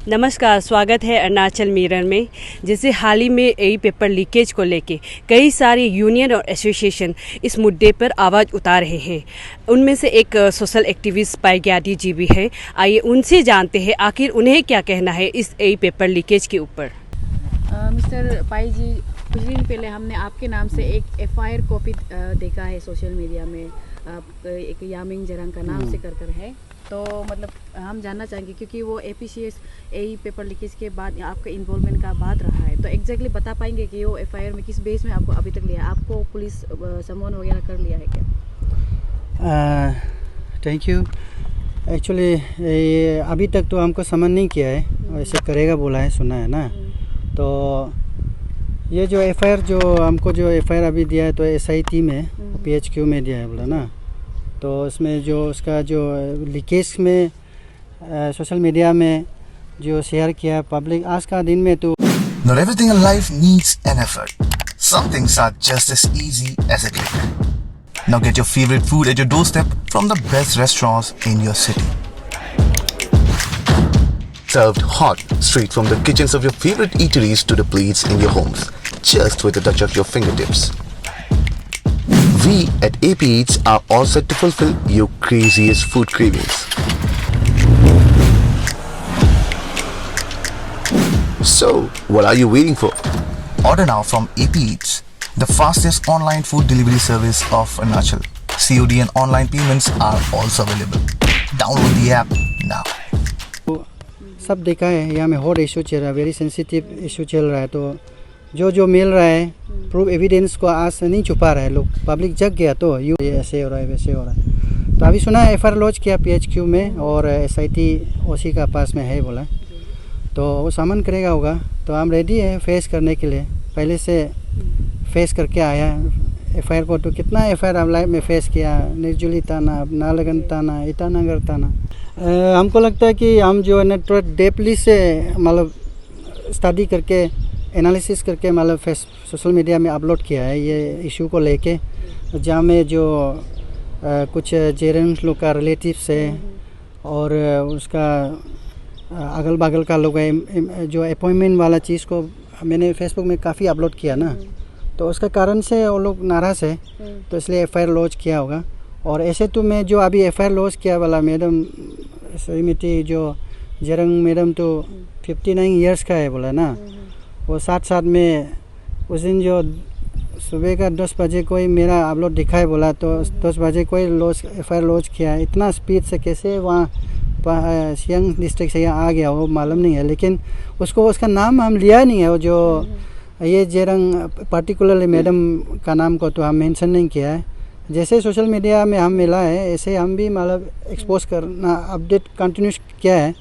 नमस्कार, स्वागत है अरुणाचल मिरर में। जैसे हाल ही में ई पेपर लीकेज को लेके कई सारे यूनियन और एसोसिएशन इस मुद्दे पर आवाज़ उतार रहे हैं। उनमें से एक सोशल एक्टिविस्ट पाई ग्यादी जी भी है। आइए उनसे जानते हैं आखिर उन्हें क्या कहना है इस ई पेपर लीकेज के ऊपर। मिस्टर पाई जी, कुछ दिन पहले हमने आपके नाम से एक FIR कॉपी देखा है सोशल मीडिया में। एक यामिंग जरंग का नाम से कर है, तो मतलब हम जानना चाहेंगे क्योंकि वो APCS ई पेपर लीकेज के बाद आपका इन्वॉल्वमेंट का बात रहा है, तो एग्जैक्टली बता पाएंगे कि वो FIR में किस बेस में आपको अभी तक लिया, आपको पुलिस समन वगैरह कर लिया है क्या? Thank you. एक्चुअली अभी तक तो हमको समन नहीं किया है, वैसे करेगा बोला है, सुना है ना। तो ये जो FIR जो हमको जो FIR अभी दिया है तो SIT में PHQ में दिया है बोला ना। तो उसमें जो उसका जो लीकेज में सोशल मीडिया में जो शेयर किया पब्लिक आज का दिन में तो Not everything in life needs an effort. Some things are just as easy as a click. Now get your favorite food at your doorstep from the best restaurants in your city. Served hot, straight from the kitchens of your favorite eateries to the plates in your homes, just with a touch of your fingertips. We at AP Eats are all set to fulfill your craziest food cravings. So, what are you waiting for? Order now from AP Eats, the fastest online food delivery service of Arunachal. COD and online payments are also available. Download the app now. सब देखा है, यहाँ में hot issue चल रहा है, very sensitive issue चल रहा है। तो जो मिल रहा है प्रूफ एविडेंस को आज से नहीं छुपा रहा है लोग, पब्लिक जग गया तो ये ऐसे हो रहा है वैसे हो रहा है। तो अभी सुना है FIR लॉन्च किया PHQ में और SIT OC का पास में है बोला, तो वो सामान करेगा होगा। तो हम रेडी हैं फेस करने के लिए, पहले से फेस करके आया FIR को। तो कितना FIR हम लाइफ में फेस किया, निर्जुली ताना, नालगन ताना, ईटानगर ताना। हमको लगता है कि हम जो है ना थोड़ा डेपली से मतलब स्टडी करके एनालिसिस करके मतलब सोशल मीडिया में अपलोड किया है ये इशू को लेके, जहाँ में जो कुछ जेरेंस लोग का रिलेटिव्स है और उसका अगल बगल का लोग है, जो अपॉइंटमेंट वाला चीज़ को मैंने फेसबुक में काफ़ी अपलोड किया ना, तो उसका कारण से वो लोग नाराज़ है, तो इसलिए FIR लॉन्च किया होगा। और ऐसे तो मैं जो अभी FIR लॉन्च किया वाला मैडम श्रीमती जो जरंग मैडम तो 59 ईयर्स का है बोला ना। वो साथ में उस दिन जो सुबह का 10 बजे कोई मेरा अपलोड दिखा है बोला, तो 10 बजे कोई FIR लॉन्च किया है। इतना स्पीड से कैसे वहाँ सियांग डिस्ट्रिक्ट से यहाँ आ गया वो मालूम नहीं है, लेकिन उसका नाम हम लिया नहीं है। वो जो ये जरंग पर्टिकुलरली मैडम का नाम को तो हम मेंशन नहीं किया है। जैसे सोशल मीडिया में हम मिला है ऐसे हम भी मतलब एक्सपोज करना अपडेट कंटिन्यू किया है,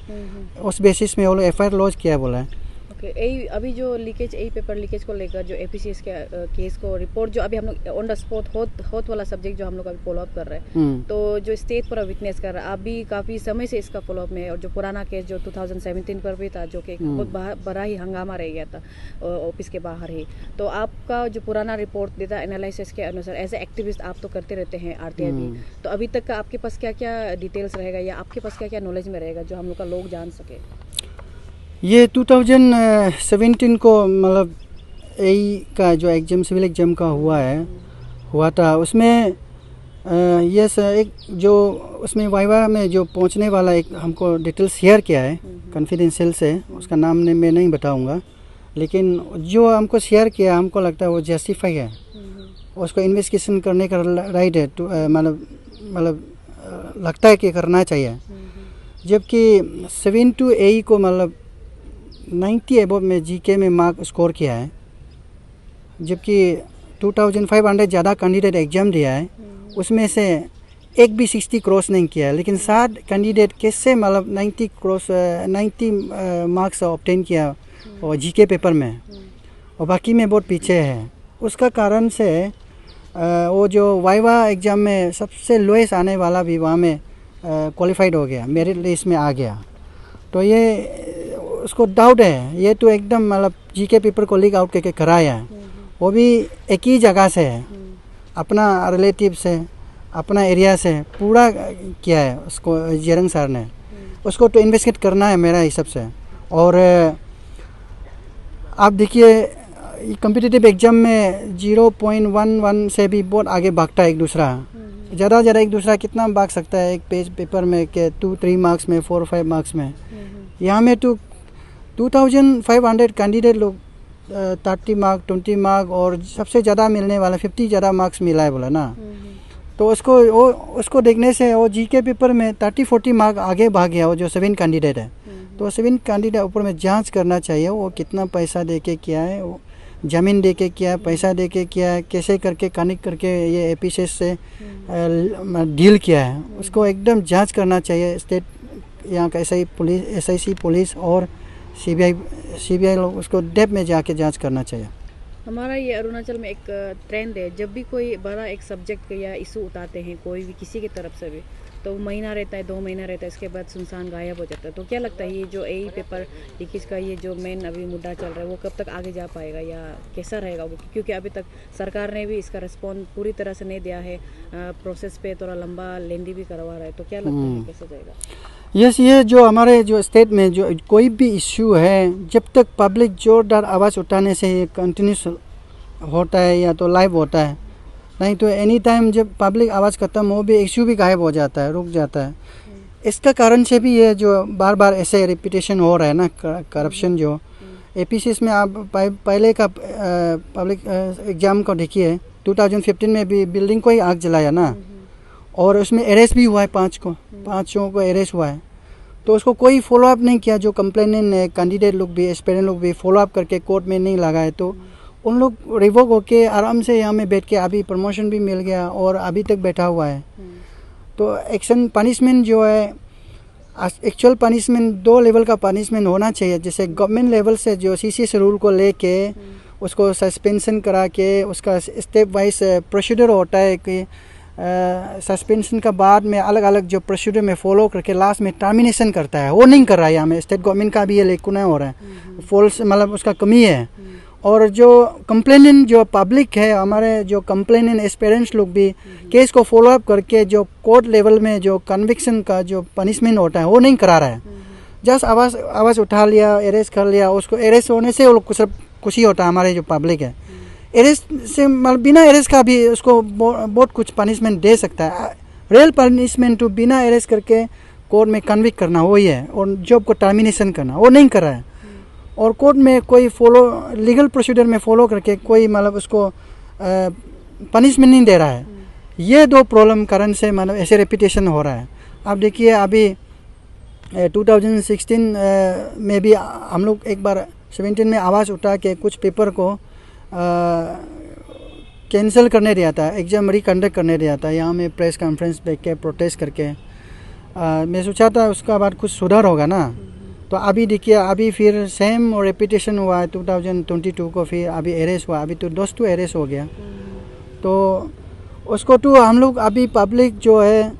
उस बेसिस में वो लोग FIR लॉन्च किया बोला है। अभी जो लीकेज ई पेपर लीकेज को लेकर जो APCS के केस को रिपोर्ट जो अभी हम लोग ऑन द स्पॉट होत वाला सब्जेक्ट जो हम लोग अभी फॉलो अप कर रहे हैं, तो जो स्टेट पूरा विटनेस कर रहा है, आप भी काफ़ी समय से इसका फॉलो अप में, और जो पुराना केस जो 2017 पर भी था जो कि बहुत बड़ा ही हंगामा रह गया था ऑफिस के बाहर ही, तो आपका जो पुराना रिपोर्ट डेटा एनालिसिस के अनुसार एज ए एक्टिविस्ट आप तो करते रहते हैं RTI भी, तो अभी तक का आपके पास क्या क्या डिटेल्स रहेगा या आपके पास क्या क्या नॉलेज में रहेगा जो हम लोग का लोग जान सके? ये 2017 को मतलब ए का जो एग्जाम सिविल एग्जाम का हुआ था, उसमें ये एक जो उसमें वाइवा में जो पहुंचने वाला एक हमको डिटेल शेयर किया है कॉन्फिडेंशियल से, उसका नाम मैं नहीं बताऊंगा, लेकिन जो हमको शेयर किया हमको लगता है वो जस्टिफाई है, उसको इन्वेस्टिगेशन करने का राइट है, मतलब लगता है कि करना चाहिए। जबकि 72 AE को मतलब 90 एबव में GK में मार्क स्कोर किया है, जबकि 2500 ज़्यादा कैंडिडेट एग्ज़ाम दिया है, उसमें से एक भी 60 क्रॉस नहीं किया है, लेकिन 7 कैंडिडेट कैसे मतलब 90 मार्क्स ऑब्टेन किया और GK पेपर में, और बाकी में बहुत पीछे है। उसका कारण से वो जो वाइवा एग्ज़ाम में सबसे लोएस्ट आने वाला भी वहाँ में क्वालिफाइड हो गया, मेरिट लिस्ट में आ गया। तो ये उसको डाउट है, ये तो एकदम मतलब GK पेपर को लीक आउट करके कराया है, वो भी एक ही जगह से है, अपना रिलेटिव से अपना एरिया से पूरा किया है उसको जरंग सर ने। उसको तो इन्वेस्टिगेट करना है मेरा हिसाब से, और आप देखिए कम्पिटिटिव एग्जाम में 0.11 से भी बहुत आगे भागता है एक दूसरा। ज़्यादा एक दूसरा कितना भाग सकता है एक पेपर में के 2-3 मार्क्स में 4-5 मार्क्स में। यहाँ में तो 2500 कैंडिडेट लोग 30 मार्क 20 मार्क और सबसे ज़्यादा मिलने वाला 50 ज़्यादा मार्क्स मिला है बोला ना। तो उसको देखने से वो जीके पेपर में 30-40 मार्क आगे भाग गया वो जो 7 कैंडिडेट है। तो 7 कैंडिडेट ऊपर में जांच करना चाहिए वो कितना पैसा दे के किया है, वो ज़मीन दे के किया है, पैसा दे के किया है, कैसे करके कनेक्ट करके ये एपीसीएस से डील किया है, उसको एकदम जांच करना चाहिए। स्टेट यहाँ का एसआईसी पुलिस और सीबीआई लोग उसको डेप्थ में जाके जांच करना चाहिए। हमारा ये अरुणाचल में एक ट्रेंड है, जब भी कोई बड़ा एक सब्जेक्ट या इशू उठाते हैं कोई भी किसी की तरफ से भी, तो महीना रहता है 2 महीना रहता है, इसके बाद सुनसान गायब हो जाता है। तो क्या लगता है ये जो एई पेपर लीकेज का ये जो मेन अभी मुद्दा चल रहा है वो कब तक आगे जा पाएगा या कैसा रहेगा? क्योंकि अभी तक सरकार ने भी इसका रिस्पॉन्स पूरी तरह से नहीं दिया है, प्रोसेस पे थोड़ा लंबा लेंदी भी करवा रहा है। तो क्या लगता है कैसा जाएगा? यस, ये जो हमारे जो स्टेट में जो कोई भी इश्यू है, जब तक पब्लिक जोरदार आवाज़ उठाने से ये कंटिन्यूस होता है या तो लाइव होता है, नहीं तो एनी टाइम जब पब्लिक आवाज़ खत्म हो भी इश्यू भी गायब हो जाता है, रुक जाता है। इसका कारण से भी ये जो बार बार ऐसे रिपीटेशन हो रहा है ना, करप्शन जो एपीसीएस में आप पहले का पब्लिक एग्ज़ाम को देखिए, 2015 में भी बिल्डिंग को ही आग जलाया ना, और उसमें अरेस्ट भी हुआ है 5 लोगों को अरेस्ट हुआ है। तो उसको कोई फॉलो अप नहीं किया, जो कंप्लेनेंट है कैंडिडेट लोग भी एस्पिरेंट लोग भी फॉलो अप करके कोर्ट में नहीं लगाए, तो उन लोग रिवोक होके आराम से यहाँ में बैठ के अभी प्रमोशन भी मिल गया और अभी तक बैठा हुआ है। तो एक्शन पनिशमेंट जो है, एक्चुअल पनिशमेंट 2 लेवल का पनिशमेंट होना चाहिए। जैसे गवर्नमेंट लेवल से जो सीसीएस रूल को लेके उसको सस्पेंशन करा के उसका स्टेप वाइज प्रोसीजर होता है कि सस्पेंशन का बाद में अलग अलग जो प्रोसीजर में फॉलो करके लास्ट में टर्मिनेशन करता है, वो नहीं कर रहा है यहाँ में। स्टेट गवर्नमेंट का भी ये लेकुना हो रहा है, फॉल्स मतलब उसका कमी है। और जो कंप्लेनेंट जो पब्लिक है, हमारे जो कंप्लेनेंट एस्पिरेंट्स लोग भी केस को फॉलो अप करके जो कोर्ट लेवल में जो कन्विक्शन का जो पनिशमेंट होता है वो नहीं करा रहा है। जस्ट आवाज़ उठा लिया, अरेस्ट कर लिया, उसको अरेस्ट होने से वो लोग खुशी होता है। हमारे जो पब्लिक है अरेस्ट से मतलब बिना अरेस्ट का भी उसको बहुत कुछ पनिशमेंट दे सकता है। रियल पनिशमेंट तो बिना अरेस्ट करके कोर्ट में कन्विक्ट करना वही है, और जॉब को टर्मिनेशन करना वो नहीं कर रहा है। और कोर्ट में कोई लीगल प्रोसीजर में फॉलो करके कोई मतलब उसको पनिशमेंट नहीं दे रहा है। ये 2 प्रॉब्लम कारण से मतलब ऐसे रेपिटेशन हो रहा है। आप देखिए अभी 2016 में भी हम लोग एक बार 17 में आवाज़ उठा के कुछ पेपर को कैंसिल करने दिया था, एग्ज़ाम रिकंडक्ट करने दिया था। यहाँ में प्रेस कॉन्फ्रेंस देख के प्रोटेस्ट करके मैं सोचा था उसका बाद कुछ सुधार होगा ना। तो अभी देखिए अभी फिर सेम रेपिटेशन हुआ है 2022 को, फिर अभी अरेस्ट हुआ, अभी तो 2 अरेस्ट हो गया। तो उसको तो हम लोग अभी पब्लिक जो है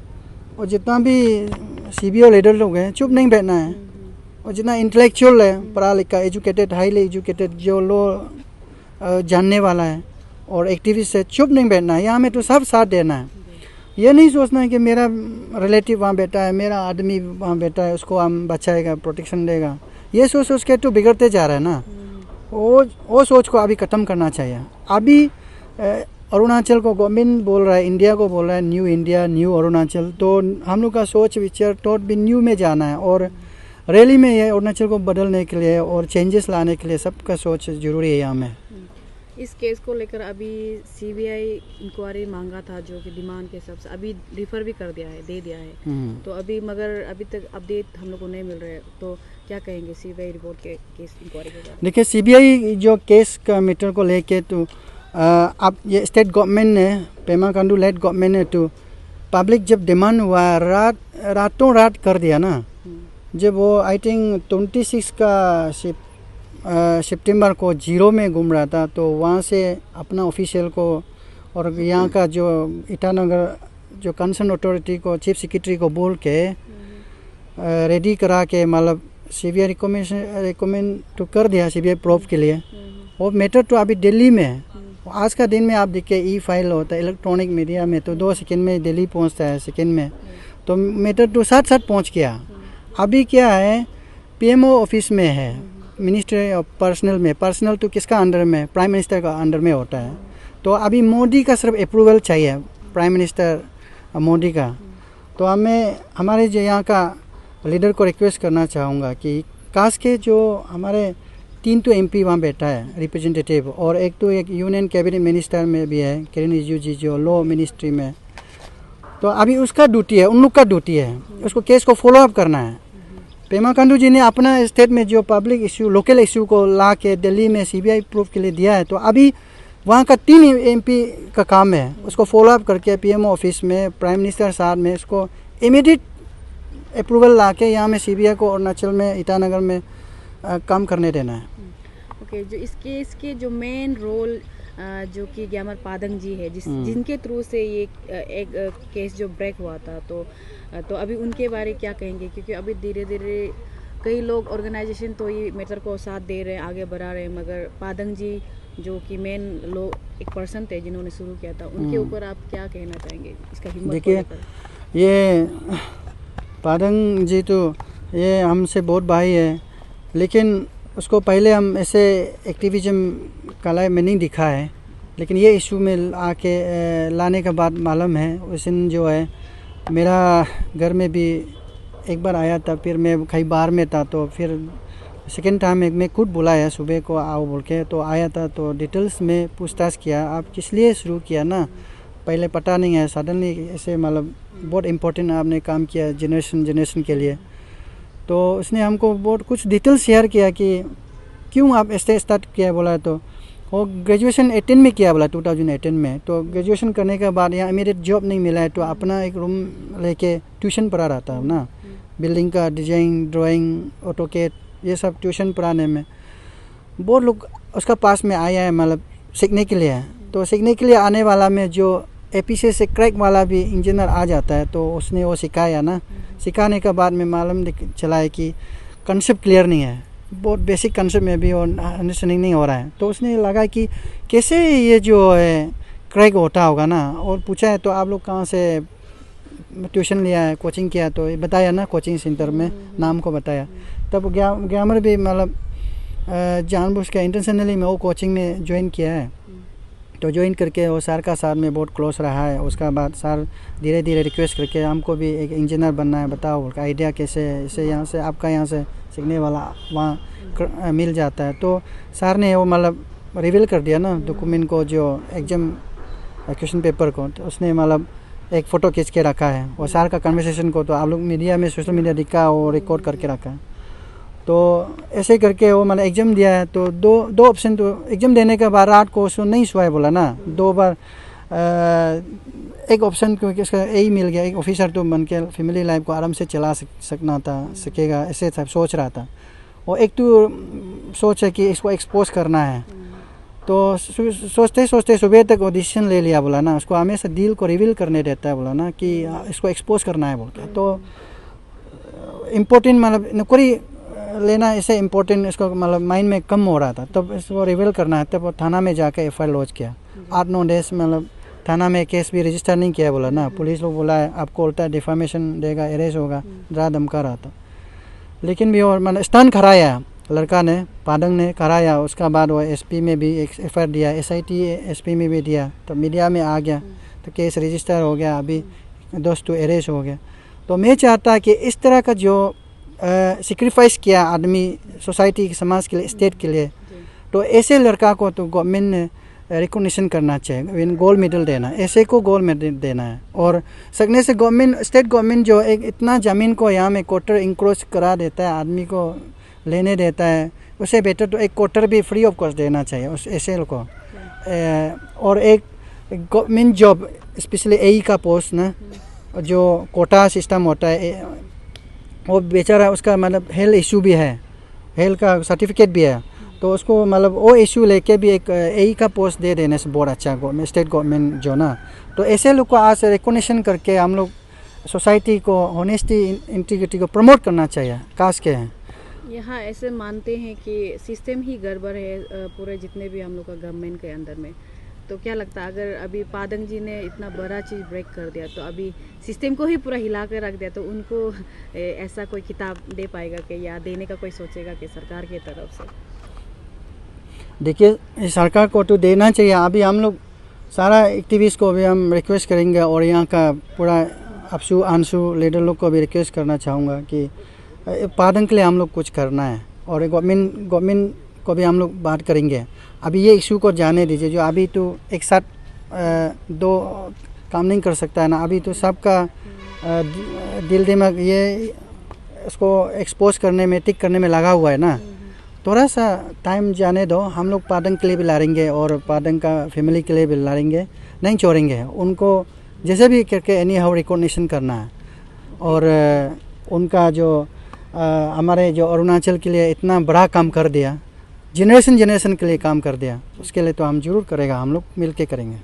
और जितना भी सीबीओ लीडर लोग हैं चुप नहीं बैठना है, और जितना इंटेलेक्चुअल है, पढ़ा लिखा एजुकेटेड हाईली एजुकेटेड जो लो जानने वाला है और एक्टिविस्ट है, चुप नहीं बैठना है। यहाँ में तो सब साथ देना है। ये नहीं सोचना है कि मेरा रिलेटिव वहाँ बैठा है, मेरा आदमी वहाँ बैठा है, उसको हम बचाएगा, प्रोटेक्शन देगा। ये सोच के तो बिगड़ते जा रहा है ना। वो सोच को अभी ख़त्म करना चाहिए। अभी अरुणाचल को गवर्नमेंट बोल रहा है, इंडिया को बोल रहा है न्यू इंडिया न्यू अरुणाचल, तो हम लोग का सोच विचार थॉट भी न्यू में जाना है। और रैली में ये अरुणाचल को बदलने के लिए और चेंजेस लाने के लिए सबका सोच ज़रूरी है यहाँ में। इस केस को लेकर अभी सीबीआई इंक्वायरी मांगा था, जो कि डिमांड के हिसाब से अभी रिफर भी कर दिया है, दे दिया है। तो अभी मगर अभी तक अपडेट हम लोग को नहीं मिल रहा है, तो क्या कहेंगे सीबीआई रिपोर्ट के केस इंक्वायरी के बारे में? देखिए सीबीआई जो केस का मैटर को लेके तो अब ये स्टेट गवर्नमेंट ने, पेमा खांडू लेड गवर्नमेंट ने तो पब्लिक जब डिमांड हुआ रातों रात कर दिया ना। जब वो आई थिंक 26 का सितंबर को 0 में घूम रहा था, तो वहाँ से अपना ऑफिशियल को और यहाँ का जो ईटानगर जो कंसर्न अथॉरिटी को चीफ सेक्रेटरी को बोल के रेडी करा के मतलब सीबीआई रिकमेंड तो कर दिया सीबीआई प्रोब के लिए। और मैटर तो अभी दिल्ली में है। आज का दिन में आप देखिए ई फाइल होता है इलेक्ट्रॉनिक मीडिया में, तो 2 सेकंड में दिल्ली पहुंचता है, सेकंड में। तो मैटर तो साथ साथ पहुंच गया। अभी क्या है पीएमओ ऑफिस में है, मिनिस्ट्री ऑफ पर्सनल में। पर्सनल तो किसका अंडर में? प्राइम मिनिस्टर का अंडर में होता है। तो अभी मोदी का सिर्फ अप्रूवल चाहिए, प्राइम मिनिस्टर मोदी का। तो हमारे जो यहाँ का लीडर को रिक्वेस्ट करना चाहूँगा कि काश के जो हमारे 3 तो MP वहाँ बैठा है रिप्रेजेंटेटिव, और एक यूनियन कैबिनेट मिनिस्टर में भी है किरण रिजिजू जी जो लॉ मिनिस्ट्री में। तो अभी उसका ड्यूटी है, उन लोग का ड्यूटी है, उसको केस को फॉलो अप करना है। पेमा खांडू जी ने अपना स्टेट में जो पब्लिक इशू, लोकल इशू को ला के दिल्ली में CBI प्रूफ के लिए दिया है। तो अभी वहाँ का 3 MP का काम है उसको फॉलो अप करके PMO ऑफिस में, प्राइम मिनिस्टर साथ में उसको इमीडिएट अप्रूवल ला के यहाँ में CBI को अरुणाचल में ईटानगर में काम करने देना है। ओके, जो इस केस के जो मेन रोल जो कि ग्यामर पादंग जी है, जिनके थ्रू से ये एक केस जो ब्रेक हुआ था, तो अभी उनके बारे क्या कहेंगे? क्योंकि अभी धीरे धीरे कई लोग ऑर्गेनाइजेशन तो ये मैटर को साथ दे रहे हैं, आगे बढ़ा रहे हैं, मगर पादंग जी जो कि मेन एक पर्सन थे जिन्होंने शुरू किया था, उनके ऊपर आप क्या कहना चाहेंगे इसका हिम्मत? देखिए, ये पादंग जी तो ये हमसे बहुत भाई है, लेकिन उसको पहले हम ऐसे एक्टिविज्म कला में नहीं दिखा है, लेकिन ये इशू में आके लाने के बाद मालूम है। उस दिन जो है मेरा घर में भी एक बार आया था, फिर मैं कहीं बाहर में था, तो फिर सेकेंड टाइम मैं खुद बुलाया सुबह को आओ बोल के, तो आया था। तो डिटेल्स में पूछताछ किया, आप किस लिए शुरू किया ना, पहले पता नहीं है, सडनली ऐसे मतलब बहुत इम्पोर्टेंट आपने काम किया जनरेशन के लिए। तो उसने हमको बहुत कुछ डिटेल शेयर किया कि क्यों आप ऐसे स्टार्ट किया बोला। तो वो ग्रेजुएशन 18 में किया बोला, 2018 में। तो ग्रेजुएशन करने के बाद यहाँ इमीडिएट जॉब नहीं मिला है, तो अपना एक रूम लेके ट्यूशन पढ़ा रहा था ना, बिल्डिंग का डिजाइन, ड्राइंग, ऑटोकेड, ये सब ट्यूशन पढ़ाने में बहुत लोग उसका पास में आया है, मतलब सीखने के लिए। तो सीखने के लिए आने वाला में जो APC से क्रैक वाला भी इंजीनियर आ जाता है, तो उसने वो सिखाया ना। सिखाने के बाद में मालूम चला है कि कंसेप्ट क्लियर नहीं है, बहुत बेसिक कंसेप्ट में भी और अंडरस्टैंडिंग नहीं हो रहा है। तो उसने लगा कि कैसे ये जो है क्रैक होता होगा ना, और पूछा है तो आप लोग कहाँ से ट्यूशन लिया है, कोचिंग किया, तो बताया ना कोचिंग सेंटर में नाम को बताया। तब ग्यामर भी मतलब जानबूझ के इंटेंशनली में वो कोचिंग में ज्वाइन किया है। तो ज्वाइन करके वो सर का साथ में बहुत क्लोज रहा है। उसका बाद सर धीरे धीरे रिक्वेस्ट करके हमको भी एक इंजीनियर बनना है, बताओ आइडिया कैसे, इसे यहाँ से आपका यहाँ से सीखने वाला वहाँ मिल जाता है। तो सर ने वो मतलब रिवील कर दिया ना डॉक्यूमेंट को, जो एग्जाम क्वेश्चन पेपर को। तो उसने मतलब एक फ़ोटो खींच के रखा है वो सर का कन्वर्सेशन को, तो आप लोग मीडिया में, सोशल मीडिया दिखा, वो रिकॉर्ड करके रखा है। तो ऐसे करके वो मैंने एग्ज़ाम दिया है। तो दो ऑप्शन, तो एग्ज़ाम देने के बाद रात को उसको नहीं सोया बोला ना, 2 बार एक ऑप्शन क्योंकि उसका यही मिल गया, एक ऑफिसर तो बन के फैमिली लाइफ को आराम से चला सकेगा, ऐसे था सोच रहा था। और एक तो सोच है कि इसको एक्सपोज करना है। तो सोचते सोचते सुबह तक वो डिसीजन ले लिया बोला ना, उसको हमेशा डील को रिवील करने देता है बोला ना कि इसको एक्सपोज करना है बोल के। तो इम्पोर्टेंट मतलब नौकरी लेना ऐसे इम्पोर्टेंट इसको मतलब माइंड में कम हो रहा था, तब इसको रिवील करना है। तब वो थाना में जाकर FIR लॉन्च किया। 8-9 डेज मतलब थाना में केस भी रजिस्टर नहीं किया बोला ना। पुलिस लोग बोला है आपको उल्टा डिफामेशन देगा, अरेस्ट होगा, डरा धमका रहा था। लेकिन भी और मतलब स्टंट कराया लड़का ने, पादंग ने कराया। उसका बाद वो SP में भी एक FIR दिया, SIT SP में भी दिया। तो मीडिया में आ गया, तो केस रजिस्टर हो गया, अभी दोस्त अरेस्ट हो गया। तो मैं चाहता कि इस तरह का जो सेक्रीफाइस किया आदमी सोसाइटी, समाज के लिए, स्टेट के लिए, तो ऐसे लड़का को तो गवर्नमेंट ने रिकॉग्निशन करना चाहिए, गोल्ड मेडल देना, ऐसे को गोल्ड मेडल देना है। और सकने से गवर्नमेंट, स्टेट गवर्नमेंट जो एक इतना ज़मीन को यहाँ में क्वार्टर इंक्रोच करा देता है, आदमी को लेने देता है, उससे बेटर तो एक क्वार्टर भी फ्री ऑफ कॉस्ट देना चाहिए उस ऐसे को। और एक गवर्नमेंट जॉब स्पेशली AE का पोस्ट ना, जो कोटा सिस्टम होता है, वो बेचारा उसका मतलब हेल्थ इशू भी है, हेल्थ का सर्टिफिकेट भी है, तो उसको मतलब वो इशू लेके भी एक AE का पोस्ट दे देने से बहुत अच्छा गवर्नमेंट, स्टेट गवर्नमेंट जो ना। तो ऐसे लोग को आज रिकॉग्निशन करके हम लोग सोसाइटी को ऑनेस्टी, इंटीग्रिटी को प्रमोट करना चाहिए। काश के हैं यहाँ ऐसे मानते हैं कि सिस्टम ही गड़बड़ है पूरे जितने भी हम लोग का गवर्नमेंट के अंदर में। तो क्या लगता है अगर अभी पादंग जी ने इतना बड़ा चीज़ ब्रेक कर दिया तो अभी सिस्टम को ही पूरा हिला कर रख दिया, तो उनको ऐसा कोई किताब दे पाएगा कि या देने का कोई सोचेगा कि सरकार की तरफ से? देखिए सरकार को तो देना चाहिए। अभी हम लोग सारा एक्टिविस्ट को भी हम रिक्वेस्ट करेंगे और यहाँ का पूरा अपसू आंसू लीडर लोग को भी रिक्वेस्ट करना चाहूँगा कि पादंग के लिए हम लोग कुछ करना है और गवर्नमेंट को भी हम लोग बात करेंगे। अभी ये इशू को जाने दीजिए, जो अभी तो एक साथ दो काम नहीं कर सकता है ना। अभी तो सबका दिल दिमाग ये इसको एक्सपोज करने में टिक करने में लगा हुआ है ना। थोड़ा सा टाइम जाने दो, हम लोग पादंग के लिए भी लड़ेंगे और पादंग का फैमिली के लिए भी लड़ेंगे, नहीं छोड़ेंगे उनको। जैसे भी करके एनी हाउ रिकॉग्निशन करना है और उनका जो हमारे जो अरुणाचल के लिए इतना बड़ा काम कर दिया, जनरेशन के लिए काम कर दिया, उसके लिए तो हम जरूर करेगा, हम लोग मिल के करेंगे।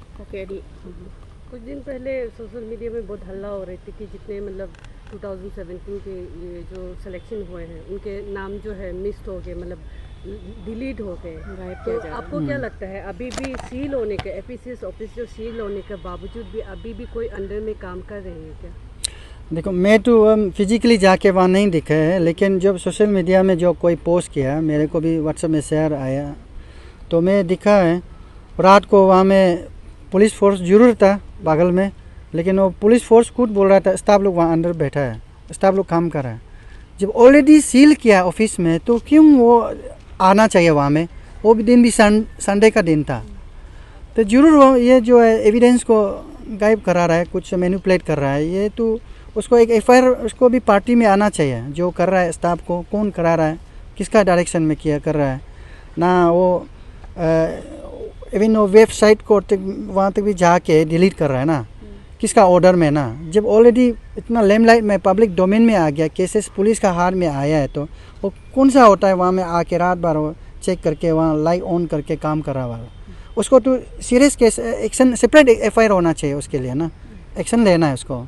कुछ दिन पहले सोशल मीडिया में बहुत हल्ला हो रही थी कि जितने मतलब 2017 के ये जो सिलेक्शन हुए हैं उनके नाम जो है मिस्ड हो गए, मतलब डिलीट हो गए। तो आपको क्या लगता है अभी भी सील होने के एपीसीएस ऑफिस जो सील होने के बावजूद भी अभी भी कोई अंडर में काम कर रहे हैं क्या? देखो मैं तो फिजिकली जाके वहाँ नहीं दिखा है, लेकिन जब सोशल मीडिया में जो कोई पोस्ट किया, मेरे को भी व्हाट्सएप में शेयर आया तो मैं दिखा है। रात को वहाँ में पुलिस फोर्स जरूर था बगल में, लेकिन वो पुलिस फोर्स खुद बोल रहा था स्टाफ लोग वहाँ अंदर बैठा है, स्टाफ लोग काम कर रहा है। जब ऑलरेडी सील किया ऑफिस में तो क्यों वो आना चाहिए वहाँ में? वो भी दिन भी संडे का दिन था। तो जरूर वो ये जो है एविडेंस को गायब करा रहा है, कुछ मैनिपुलेट कर रहा है। ये तो उसको एक एफआईआर उसको भी पार्टी में आना चाहिए, जो कर रहा है स्टाफ को कौन करा रहा है, किसका डायरेक्शन में किया कर रहा है ना। वो इवन वो वेबसाइट को वहाँ तक भी जाके डिलीट कर रहा है ना, किसका ऑर्डर में ना। जब ऑलरेडी इतना लेमलाइट में पब्लिक डोमेन में आ गया, केसेस पुलिस का हाथ में आया है, तो वो कौन सा होता है वहाँ में आके रात भर वो चेक करके वहाँ लाइट ऑन करके काम कर रहा है। उसको तो serious case action separate FIR होना चाहिए उसके लिए ना, एक्शन लेना है उसको।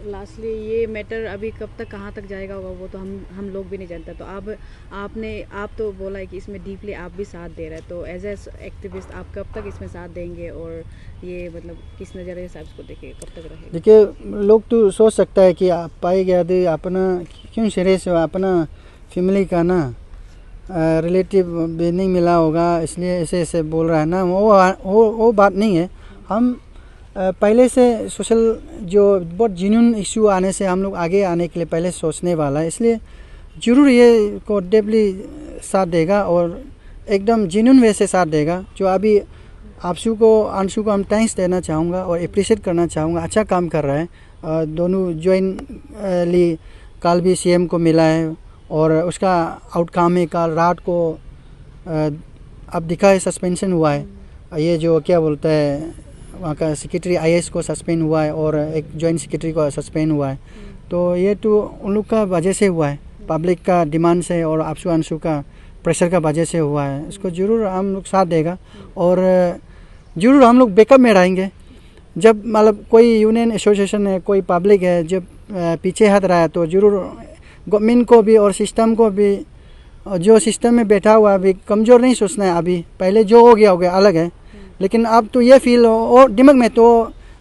लास्टली ये मैटर अभी कब तक कहाँ तक जाएगा होगा वो तो हम लोग भी नहीं जानते। तो आप तो बोला है कि इसमें डीपली आप भी साथ दे रहे हैं, तो एज ए एक्टिविस्ट आप कब तक इसमें साथ देंगे और ये मतलब किस नज़रिए से आप इसको देखिए कब तक रहेगा? देखिए लोग तो सोच सकता है कि आप पाए गया दे अपना क्यों सीरियस हो, अपना फैमिली का ना रिलेटिव भी नहीं मिला होगा इसलिए ऐसे ऐसे बोल रहा है ना। वो बात नहीं है। हम पहले से सोशल जो बहुत जेन्युइन इशू आने से हम लोग आगे आने के लिए पहले सोचने वाला है, इसलिए ज़रूर ये को डेफली साथ देगा और एकदम जेन्युइन वे से साथ देगा। जो अभी अंशु को हम थैंक्स देना चाहूँगा और अप्रिशिएट करना चाहूँगा, अच्छा काम कर रहा है। दोनों ज्वाइनली कल भी सीएम को मिला है और उसका आउटकम है कल रात को अब दिखा है सस्पेंशन हुआ है। ये जो क्या बोलता है वहाँ का सेक्रेटरी आईएएस को सस्पेंड हुआ है और एक जॉइंट सेक्रेटरी को सस्पेंड हुआ है। तो ये तो उन लोग का वजह से हुआ है, पब्लिक का डिमांड से और अंशु का प्रेशर का वजह से हुआ है। इसको ज़रूर हम लोग साथ देगा और ज़रूर हम लोग बैकअप में रहेंगे। जब मतलब कोई यूनियन एसोसिएशन है, कोई पब्लिक है, जब पीछे हट रहा है तो ज़रूर गवर्नमेंट को भी और सिस्टम को भी, जो सिस्टम में बैठा हुआ अभी कमज़ोर नहीं सोचना है। अभी पहले जो हो गया अलग है, लेकिन अब तो ये फील और दिमाग में तो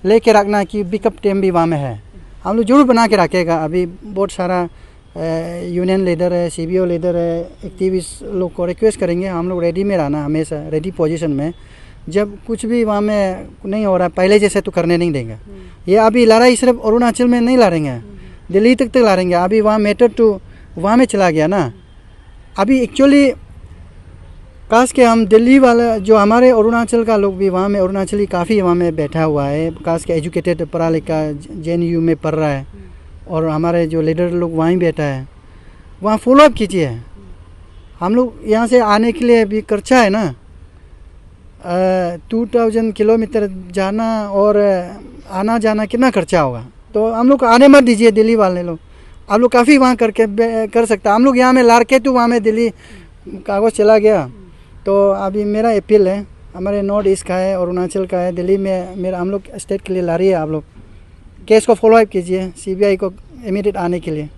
लेके रखना कि बैकअप टीम भी वहाँ में है, हम लोग जरूर बना के रखेगा। अभी बहुत सारा यूनियन लीडर है, सीबीओ लीडर है, एक्टिविस्ट लोग को रिक्वेस्ट करेंगे हम लोग रेडी में रहना, हमेशा रेडी पोजीशन में। जब कुछ भी वहाँ में नहीं हो रहा पहले जैसे तो करने नहीं देंगे। ये अभी लड़ाई सिर्फ अरुणाचल में नहीं लड़ेंगे, दिल्ली तक लड़ेंगे। अभी वहाँ मैटर तो वहाँ में चला गया ना। अभी एक्चुअली खास के हम दिल्ली वाला जो हमारे अरुणाचल का लोग भी वहाँ में अरुणाचली काफ़ी वहाँ में बैठा हुआ है, खास के एजुकेटेड पढ़ा लिखा JNU में पढ़ रहा है और हमारे जो लीडर लोग वहीं बैठा है, वहाँ फॉलोअप कीजिए। हम लोग यहाँ से आने के लिए भी खर्चा है ना, 2000 किलोमीटर जाना और आना जाना कितना खर्चा होगा। तो हम लोग आने मत दीजिए दिल्ली वाले लोग, आप लोग काफ़ी वहाँ कर सकता। हम लोग यहाँ में लाड़ के तो वहाँ में दिल्ली कागज़ चला गया। तो अभी मेरा अपील है, हमारे नॉर्थ ईस्ट का है, अरुणाचल का है, दिल्ली में मेरा हम लोग स्टेट के लिए ला रही है। आप लोग केस को फॉलोअप कीजिए, CBI को इमीडिएट आने के लिए।